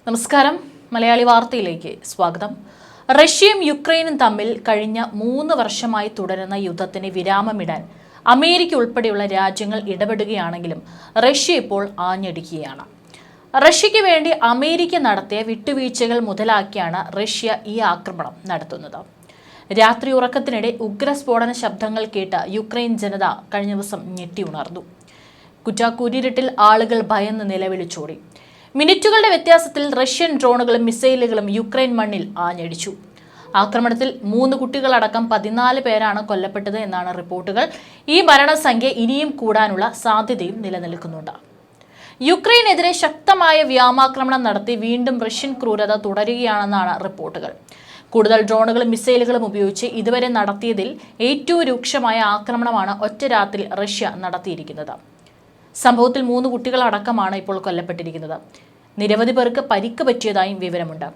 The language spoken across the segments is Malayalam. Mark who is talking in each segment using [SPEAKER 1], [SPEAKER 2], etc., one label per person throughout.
[SPEAKER 1] നമസ്കാരം. മലയാളി വാർത്തയിലേക്ക് സ്വാഗതം. റഷ്യയും യുക്രൈനും തമ്മിൽ കഴിഞ്ഞ 3 വർഷമായി തുടരുന്ന യുദ്ധത്തിന് വിരാമമിടാൻ അമേരിക്ക ഉൾപ്പെടെയുള്ള രാജ്യങ്ങൾ ഇടപെടുകയാണെങ്കിലും റഷ്യ ഇപ്പോൾ ആഞ്ഞടിക്കുകയാണ്. റഷ്യയ്ക്ക് വേണ്ടി അമേരിക്ക നടത്തിയ വിട്ടുവീഴ്ചകൾ മുതലാക്കിയാണ് റഷ്യ ഈ ആക്രമണം നടത്തുന്നത്. രാത്രി ഉറക്കത്തിനിടെ ഉഗ്രസ്ഫോടന ശബ്ദങ്ങൾ കേട്ട യുക്രൈൻ ജനത കഴിഞ്ഞ ദിവസം ഞെട്ടിയുണർന്നു. കുറ്റാക്കൂരിരുട്ടിൽ ആളുകൾ ഭയന്ന് നിലവിളിച്ചോടി. മിനിറ്റുകളുടെ വ്യത്യാസത്തിൽ റഷ്യൻ ഡ്രോണുകളും മിസൈലുകളും യുക്രൈൻ മണ്ണിൽ ആഞ്ഞടിച്ചു. ആക്രമണത്തിൽ 3 കുട്ടികളടക്കം 14 പേരാണ് കൊല്ലപ്പെട്ടത് എന്നാണ് റിപ്പോർട്ടുകൾ. ഈ മരണസംഖ്യ ഇനിയും കൂടാനുള്ള സാധ്യതയും നിലനിൽക്കുന്നുണ്ട്. യുക്രൈനെതിരെ ശക്തമായ വ്യോമാക്രമണം നടത്തി വീണ്ടും റഷ്യൻ ക്രൂരത തുടരുകയാണെന്നാണ് റിപ്പോർട്ടുകൾ. കൂടുതൽ ഡ്രോണുകളും മിസൈലുകളും ഉപയോഗിച്ച് ഇതുവരെ നടത്തിയതിൽ ഏറ്റവും രൂക്ഷമായ ആക്രമണമാണ് ഒറ്റ രാത്രി റഷ്യ നടത്തിയിരിക്കുന്നത്. സംഭവത്തിൽ 3 കുട്ടികളടക്കമാണ് ഇപ്പോൾ കൊല്ലപ്പെട്ടിരിക്കുന്നത്. നിരവധി പേർക്ക് പരിക്ക് പറ്റിയതായും വിവരമുണ്ട്.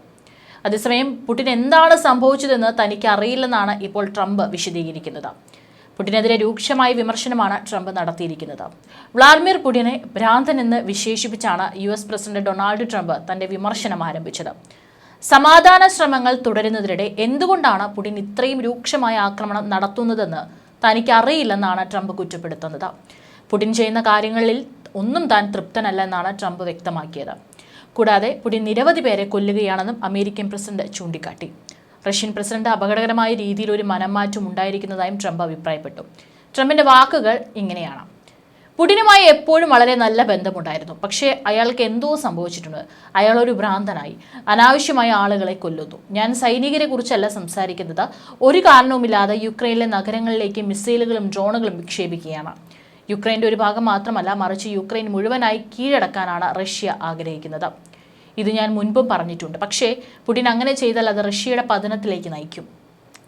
[SPEAKER 1] അതേസമയം പുടിൻ എന്താണ് സംഭവിച്ചതെന്ന് തനിക്ക് അറിയില്ലെന്നാണ് ഇപ്പോൾ ട്രംപ് വിശദീകരിക്കുന്നത്. പുടിനെതിരെ രൂക്ഷമായ വിമർശനമാണ് ട്രംപ് നടത്തിയിരിക്കുന്നത്. വ്ളാഡിമിർ പുടിനെ ഭ്രാന്തൻ എന്ന് വിശേഷിപ്പിച്ചാണ് US പ്രസിഡന്റ് ഡൊണാൾഡ് ട്രംപ് തന്റെ വിമർശനം ആരംഭിച്ചത്. സമാധാന ശ്രമങ്ങൾ തുടരുന്നതിനിടെ എന്തുകൊണ്ടാണ് പുടിൻ ഇത്രയും രൂക്ഷമായ ആക്രമണം നടത്തുന്നതെന്ന് തനിക്ക് അറിയില്ലെന്നാണ് ട്രംപ് കുറ്റപ്പെടുത്തുന്നത്. പുടിൻ ചെയ്യുന്ന കാര്യങ്ങളിൽ ഒന്നും താൻ തൃപ്തനല്ലെന്നാണ് ട്രംപ് വ്യക്തമാക്കിയത്. കൂടാതെ പുടിൻ നിരവധി പേരെ കൊല്ലുകയാണെന്നും അമേരിക്കൻ പ്രസിഡന്റ് ചൂണ്ടിക്കാട്ടി. റഷ്യൻ പ്രസിഡന്റ് അപകടകരമായ രീതിയിൽ ഒരു മനംമാറ്റം ഉണ്ടായിരിക്കുന്നതായും ട്രംപ് അഭിപ്രായപ്പെട്ടു. ട്രംപിന്റെ വാക്കുകൾ ഇങ്ങനെയാണ്: പുടിനുമായി എപ്പോഴും വളരെ നല്ല ബന്ധമുണ്ടായിരുന്നു. പക്ഷേ അയാൾക്ക് എന്തോ സംഭവിച്ചിട്ടുണ്ട്. അയാൾ ഒരു ഭ്രാന്തനായി അനാവശ്യമായ ആളുകളെ കൊല്ലുന്നു. ഞാൻ സൈനികരെ കുറിച്ചല്ല സംസാരിക്കുന്നത്. ഒരു കാരണവുമില്ലാതെ യുക്രൈനിലെ നഗരങ്ങളിലേക്ക് മിസൈലുകളും ഡ്രോണുകളും വിക്ഷേപിക്കുകയാണ്. യുക്രൈൻ്റെ ഒരു ഭാഗം മാത്രമല്ല, മറിച്ച് യുക്രൈൻ മുഴുവനായി കീഴടക്കാനാണ് റഷ്യ ആഗ്രഹിക്കുന്നത്. ഇത് ഞാൻ മുൻപും പറഞ്ഞിട്ടുണ്ട്. പക്ഷേ പുടിൻ അങ്ങനെ ചെയ്താൽ അത് റഷ്യയുടെ പതനത്തിലേക്ക് നയിക്കും.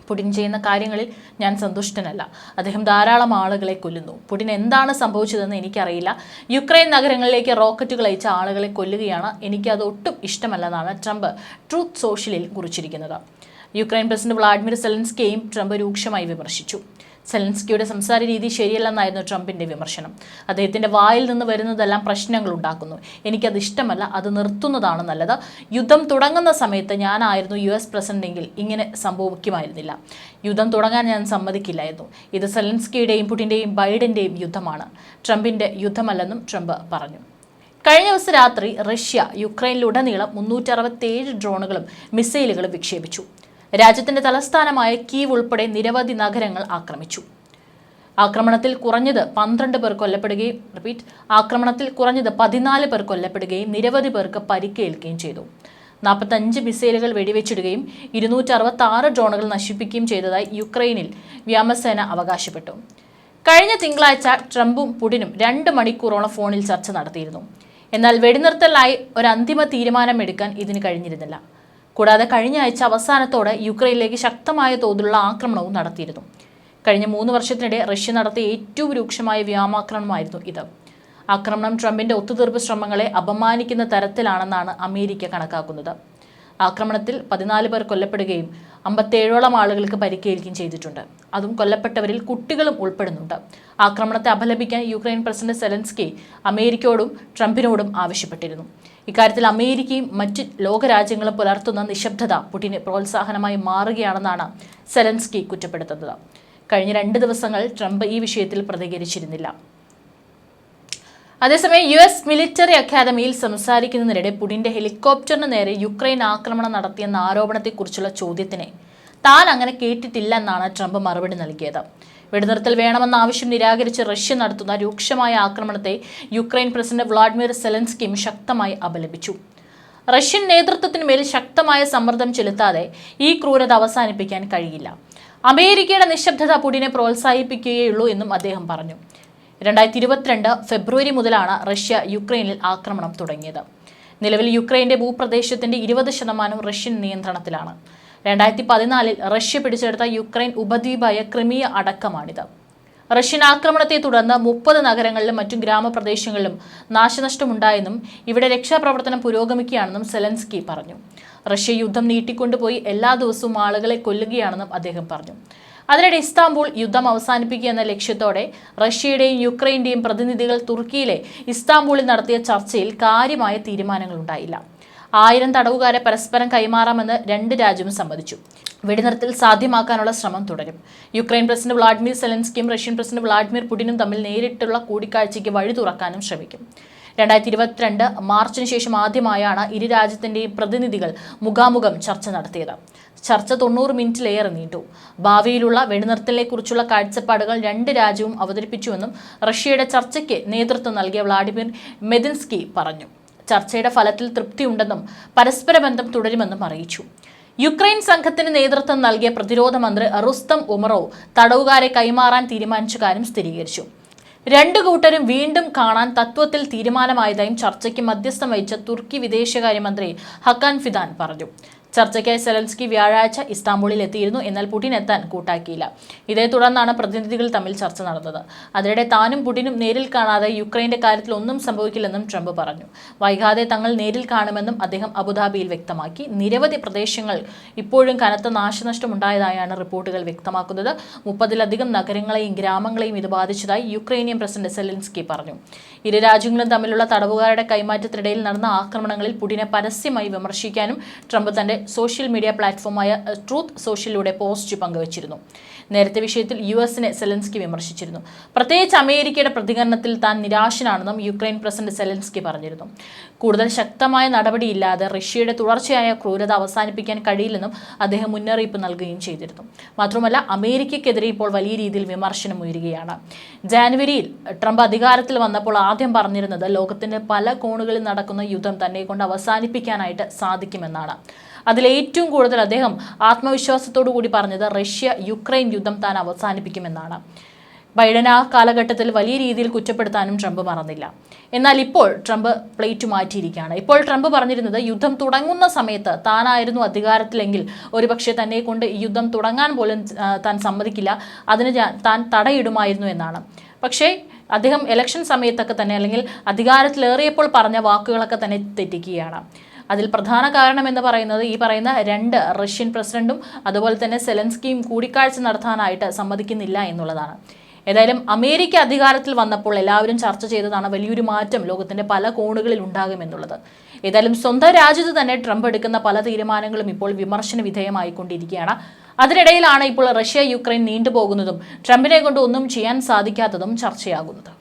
[SPEAKER 1] പുടിൻ ചെയ്യുന്ന കാര്യങ്ങളിൽ ഞാൻ സന്തുഷ്ടനല്ല. അദ്ദേഹം ധാരാളം ആളുകളെ കൊല്ലുന്നു. പുടിൻ എന്താണ് സംഭവിച്ചതെന്ന് എനിക്കറിയില്ല. യുക്രൈൻ നഗരങ്ങളിലേക്ക് റോക്കറ്റുകൾ അയച്ച ആളുകളെ കൊല്ലുകയാണ്. എനിക്കത് ഒട്ടും ഇഷ്ടമല്ലെന്നാണ് ട്രംപ് ട്രൂത്ത് സോഷ്യലിൽ കുറിച്ചിരിക്കുന്നത്. യുക്രൈൻ പ്രസിഡന്റ് വ്ളാഡിമിർ സെലൻസ്കിയെയും ട്രംപ് രൂക്ഷമായി വിമർശിച്ചു. സെലൻസ്കിയുടെ സംസാര രീതി ശരിയല്ലെന്നായിരുന്നു ട്രംപിന്റെ വിമർശനം. അദ്ദേഹത്തിന്റെ വായിൽ നിന്ന് വരുന്നതെല്ലാം പ്രശ്നങ്ങൾ ഉണ്ടാക്കുന്നു. എനിക്കത് ഇഷ്ടമല്ല. അത് നിർത്തുന്നതാണ് നല്ലത്. യുദ്ധം തുടങ്ങുന്ന സമയത്ത് ഞാനായിരുന്നു US പ്രസിഡന്റെങ്കിൽ ഇങ്ങനെ സംഭവിക്കുമായിരുന്നില്ല. യുദ്ധം തുടങ്ങാൻ ഞാൻ സമ്മതിക്കില്ലായിരുന്നു. ഇത് സെലൻസ്കിയുടെയും പുടിന്റെയും ബൈഡന്റെയും യുദ്ധമാണ്, ട്രംപിന്റെ യുദ്ധമല്ലെന്നും ട്രംപ് പറഞ്ഞു. കഴിഞ്ഞ ദിവസം രാത്രി റഷ്യ യുക്രൈനിലുടനീളം 367 ഡ്രോണുകളും മിസൈലുകളും വിക്ഷേപിച്ചു. രാജ്യത്തിന്റെ തലസ്ഥാനമായ കീവ് ഉൾപ്പെടെ നിരവധി നഗരങ്ങൾ ആക്രമിച്ചു. ആക്രമണത്തിൽ കുറഞ്ഞത് 12 പേർ കൊല്ലപ്പെടുകയും 14 പേർ കൊല്ലപ്പെടുകയും നിരവധി പേർക്ക് പരിക്കേൽക്കുകയും ചെയ്തു. 45 മിസൈലുകൾ വെടിവെച്ചിടുകയും 266 ഡ്രോണുകൾ നശിപ്പിക്കുകയും ചെയ്തതായി യുക്രൈനിൽ വ്യോമസേന അവകാശപ്പെട്ടു. കഴിഞ്ഞ തിങ്കളാഴ്ച ട്രംപും പുടിനും 2 മണിക്കൂറോളം ഫോണിൽ ചർച്ച നടത്തിയിരുന്നു. എന്നാൽ വെടിനിർത്തലിനായി ഒരു അന്തിമ തീരുമാനം എടുക്കാൻ ഇതിന് കഴിഞ്ഞിരുന്നില്ല. കൂടാതെ കഴിഞ്ഞ ആഴ്ച അവസാനത്തോടെ യുക്രൈനിലേക്ക് ശക്തമായ തോതിലുള്ള ആക്രമണവും നടത്തിയിരുന്നു. കഴിഞ്ഞ 3 വർഷത്തിനിടെ റഷ്യ നടത്തിയ ഏറ്റവും രൂക്ഷമായ വ്യോമാക്രമണമായിരുന്നു ഇത്. ആക്രമണം ട്രംപിന്റെ ഒത്തുതീർപ്പ് ശ്രമങ്ങളെ അപമാനിക്കുന്ന തരത്തിലാണെന്നാണ് അമേരിക്ക കണക്കാക്കുന്നത്. ആക്രമണത്തിൽ 14 പേർ കൊല്ലപ്പെടുകയും 57ഓളം ആളുകൾക്ക് പരിക്കേൽക്കുകയും ചെയ്തിട്ടുണ്ട്. അതും കൊല്ലപ്പെട്ടവരിൽ കുട്ടികളും ഉൾപ്പെടുന്നുണ്ട്. ആക്രമണത്തെ അപലപിക്കാൻ യുക്രൈൻ പ്രസിഡന്റ് സെലൻസ്കി അമേരിക്കയോടും ട്രംപിനോടും ആവശ്യപ്പെട്ടിരുന്നു. ഇക്കാര്യത്തിൽ അമേരിക്കയും മറ്റ് ലോകരാജ്യങ്ങളും പുലർത്തുന്ന നിശബ്ദത പുടിന് പ്രോത്സാഹനമായി മാറുകയാണെന്നാണ് സെലൻസ്കി കുറ്റപ്പെടുത്തുന്നത്. കഴിഞ്ഞ 2 ദിവസങ്ങൾ ട്രംപ് ഈ വിഷയത്തിൽ പ്രതികരിച്ചിരുന്നില്ല. അതേസമയം US മിലിറ്ററി അക്കാദമിയിൽ സംസാരിക്കുന്നതിനിടെ പുടിന്റെ ഹെലികോപ്റ്ററിന് നേരെ യുക്രൈൻ ആക്രമണം നടത്തിയെന്ന ആരോപണത്തെക്കുറിച്ചുള്ള ചോദ്യത്തിന് താൻ അങ്ങനെ കേട്ടിട്ടില്ലെന്നാണ് ട്രംപ് മറുപടി നൽകിയത്. വെടിനിർത്തൽ വേണമെന്ന ആവശ്യം നിരാകരിച്ച് റഷ്യ നടത്തുന്ന രൂക്ഷമായ ആക്രമണത്തെ യുക്രൈൻ പ്രസിഡന്റ് വ്ളാഡിമിർ സെലൻസ്കിയും ശക്തമായി അപലപിച്ചു. റഷ്യൻ നേതൃത്വത്തിനുമേൽ ശക്തമായ സമ്മർദ്ദം ചെലുത്താതെ ഈ ക്രൂരത അവസാനിപ്പിക്കാൻ കഴിയില്ല. അമേരിക്കയുടെ നിശബ്ദത പുടിനെ പ്രോത്സാഹിപ്പിക്കുകയുള്ളൂ എന്നും അദ്ദേഹം പറഞ്ഞു. 2022 ഫെബ്രുവരി മുതലാണ് റഷ്യ യുക്രൈനിൽ ആക്രമണം തുടങ്ങിയത്. നിലവിൽ യുക്രൈന്റെ ഭൂപ്രദേശത്തിന്റെ 20% റഷ്യൻ നിയന്ത്രണത്തിലാണ്. 2014 റഷ്യ പിടിച്ചെടുത്ത യുക്രൈൻ ഉപദ്വീപായ ക്രിമിയ അടക്കമാണിത്. റഷ്യൻ ആക്രമണത്തെ തുടർന്ന് 30 നഗരങ്ങളിലും മറ്റു ഗ്രാമപ്രദേശങ്ങളിലും നാശനഷ്ടമുണ്ടായെന്നും ഇവിടെ രക്ഷാപ്രവർത്തനം പുരോഗമിക്കുകയാണെന്നും സെലൻസ്കി പറഞ്ഞു. റഷ്യ യുദ്ധം നീട്ടിക്കൊണ്ടുപോയി എല്ലാ ദിവസവും ആളുകളെ കൊല്ലുകയാണെന്നും അദ്ദേഹം പറഞ്ഞു. അതിനിടെ ഇസ്താംബൂൾ യുദ്ധം അവസാനിപ്പിക്കുക എന്ന ലക്ഷ്യത്തോടെ റഷ്യയുടെയും യുക്രൈന്റെയും പ്രതിനിധികൾ തുർക്കിയിലെ ഇസ്താംബൂളിൽ നടത്തിയ ചർച്ചയിൽ കാര്യമായ തീരുമാനങ്ങൾ ഉണ്ടായില്ല. 1000 തടവുകാരെ പരസ്പരം കൈമാറാമെന്ന് രണ്ട് രാജ്യവും സമ്മതിച്ചു. വെടിനിർത്തൽ സാധ്യമാക്കാനുള്ള ശ്രമം തുടരും. യുക്രൈൻ പ്രസിഡന്റ് വ്ളാഡിമിർ സെലൻസ്കിയും റഷ്യൻ പ്രസിഡന്റ് വ്ളാഡിമിർ പുടിനും തമ്മിൽ നേരിട്ടുള്ള കൂടിക്കാഴ്ചയ്ക്ക് വഴി തുറക്കാനും ശ്രമിക്കും. 2022 മാർച്ചിന് ശേഷം ആദ്യമായാണ് ഇരു രാജ്യത്തിന്റെയും പ്രതിനിധികൾ മുഖാമുഖം ചർച്ച നടത്തിയത്. ചർച്ച 90 മിനിറ്റിലേറെ നീണ്ടു. ഭാവിയിലുള്ള വെടിനിർത്തലിനെക്കുറിച്ചുള്ള കാഴ്ചപ്പാടുകൾ രണ്ട് രാജ്യവും അവതരിപ്പിച്ചുവെന്നും റഷ്യയുടെ ചർച്ചയ്ക്ക് നേതൃത്വം നൽകിയ വ്ളാഡിമിർ മെദിൻസ്കി പറഞ്ഞു. ചർച്ചയുടെ ഫലത്തിൽ തൃപ്തിയുണ്ടെന്നും പരസ്പര ബന്ധം തുടരുമെന്നും അറിയിച്ചു. യുക്രൈൻ സംഘത്തിന് നേതൃത്വം നൽകിയ പ്രതിരോധ മന്ത്രി റുസ്തം ഉമറോവ് തടവുകാരെ കൈമാറാൻ തീരുമാനിച്ച കാര്യം സ്ഥിരീകരിച്ചു. രണ്ടു കൂട്ടരും വീണ്ടും കാണാൻ തത്വത്തിൽ തീരുമാനമായതായും ചർച്ചയ്ക്ക് മധ്യസ്ഥം വഹിച്ച തുർക്കി വിദേശകാര്യമന്ത്രി ഹക്കാൻ ഫിദാൻ പറഞ്ഞു. ചർച്ചയ്ക്കായി സെലൻസ്കി വ്യാഴാഴ്ച ഇസ്താംബൂളിൽ എത്തിയിരുന്നു. എന്നാൽ പുടിൻ എത്താൻ കൂട്ടാക്കിയില്ല. ഇതേ തുടർന്നാണ് പ്രതിനിധികൾ തമ്മിൽ ചർച്ച നടന്നത്. അതിനിടെ താനും പുടിനും നേരിൽ കാണാതെ യുക്രൈന്റെ കാര്യത്തിൽ ഒന്നും സംഭവിക്കില്ലെന്നും ട്രംപ് പറഞ്ഞു. വൈകാതെ തങ്ങൾ നേരിൽ കാണുമെന്നും അദ്ദേഹം അബുദാബിയിൽ വ്യക്തമാക്കി. നിരവധി പ്രദേശങ്ങൾ ഇപ്പോഴും കനത്ത നാശനഷ്ടം ഉണ്ടായതായാണ് റിപ്പോർട്ടുകൾ വ്യക്തമാക്കുന്നത്. 30-ലധികം നഗരങ്ങളെയും ഗ്രാമങ്ങളെയും ഇത് ബാധിച്ചതായി യുക്രൈനിയൻ പ്രസിഡന്റ് സെലൻസ്കി പറഞ്ഞു. ഇരു രാജ്യങ്ങളും തമ്മിലുള്ള തടവുകാരുടെ കൈമാറ്റത്തിനിടയിൽ നടന്ന ആക്രമണങ്ങളിൽ പുടിനെ പരസ്യമായി വിമർശിക്കാനും ട്രംപ് തന്റെ സോഷ്യൽ മീഡിയ പ്ലാറ്റ്ഫോമായ ട്രൂത്ത് സോഷ്യലിലൂടെ പോസ്റ്റ് പങ്കുവച്ചിരുന്നു. നേരത്തെ വിഷയത്തിൽ യുഎസിനെ സെലൻസ്കി വിമർശിച്ചിരുന്നു. പ്രത്യേകിച്ച് അമേരിക്കയുടെ പ്രതികരണത്തിൽ താൻ നിരാശനാണെന്നും യുക്രൈൻ പ്രസിഡന്റ് സെലൻസ്കി പറഞ്ഞിരുന്നു. കൂടുതൽ ശക്തമായ നടപടിയില്ലാതെ റഷ്യയുടെ തുടർച്ചയായ ക്രൂരത അവസാനിപ്പിക്കാൻ കഴിയില്ലെന്നും അദ്ദേഹം മുന്നറിയിപ്പ് നൽകുകയും ചെയ്തിരുന്നു. മാത്രമല്ല, അമേരിക്കയ്ക്കെതിരെ ഇപ്പോൾ വലിയ രീതിയിൽ വിമർശനം ഉയരുകയാണ്. ജാനുവരിയിൽ ട്രംപ് അധികാരത്തിൽ വന്നപ്പോൾ ആദ്യം പറഞ്ഞിരുന്നത് ലോകത്തിന്റെ പല കോണുകളിൽ നടക്കുന്ന യുദ്ധം തന്നെ കൊണ്ട് അവസാനിപ്പിക്കാനായിട്ട് സാധിക്കുമെന്നാണ്. അതിലേറ്റവും കൂടുതൽ അദ്ദേഹം ആത്മവിശ്വാസത്തോടു കൂടി പറഞ്ഞത് റഷ്യ യുക്രൈൻ യുദ്ധം താൻ അവസാനിപ്പിക്കുമെന്നാണ്. ബൈഡൻ ആ കാലഘട്ടത്തിൽ വലിയ രീതിയിൽ കുറ്റപ്പെടുത്താനും ട്രംപ് മറന്നില്ല. എന്നാൽ ഇപ്പോൾ ട്രംപ് പ്ലേറ്റ് മാറ്റിയിരിക്കുകയാണ്. ഇപ്പോൾ ട്രംപ് പറഞ്ഞിരുന്നത് യുദ്ധം തുടങ്ങുന്ന സമയത്ത് താനായിരുന്നു അധികാരത്തിലെങ്കിൽ ഒരുപക്ഷെ തന്നെ കൊണ്ട് ഈ യുദ്ധം തുടങ്ങാൻ പോലും താൻ സമ്മതിക്കില്ല, അതിന് താൻ തടയിടുമായിരുന്നു എന്നാണ്. പക്ഷേ അദ്ദേഹം ഇലക്ഷൻ സമയത്തൊക്കെ തന്നെ അല്ലെങ്കിൽ അധികാരത്തിലേറിയപ്പോൾ പറഞ്ഞ വാക്കുകളൊക്കെ തന്നെ തെറ്റിക്കുകയാണ്. അതിൽ പ്രധാന കാരണം എന്ന് പറയുന്നത് ഈ പറയുന്ന രണ്ട് റഷ്യൻ പ്രസിഡന്റും അതുപോലെ തന്നെ സെലൻസ്കിയും കൂടിക്കാഴ്ച നടത്താനായിട്ട് സമ്മതിക്കുന്നില്ല എന്നുള്ളതാണ്. ഏതായാലും അമേരിക്ക അധികാരത്തിൽ വന്നപ്പോൾ എല്ലാവരും ചർച്ച ചെയ്തതാണ് വലിയൊരു മാറ്റം ലോകത്തിന്റെ പല കോണുകളിൽ ഉണ്ടാകുമെന്നുള്ളത്. ഏതായാലും സ്വന്തം രാജ്യത്ത് തന്നെ ട്രംപ് എടുക്കുന്ന പല തീരുമാനങ്ങളും ഇപ്പോൾ വിമർശന വിധേയമായിക്കൊണ്ടിരിക്കുകയാണ്. അതിനിടയിലാണ് ഇപ്പോൾ റഷ്യ യുക്രൈൻ നീണ്ടുപോകുന്നതും ട്രംപിനെ കൊണ്ട് ഒന്നും ചെയ്യാൻ സാധിക്കാത്തതും ചർച്ചയാകുന്നത്.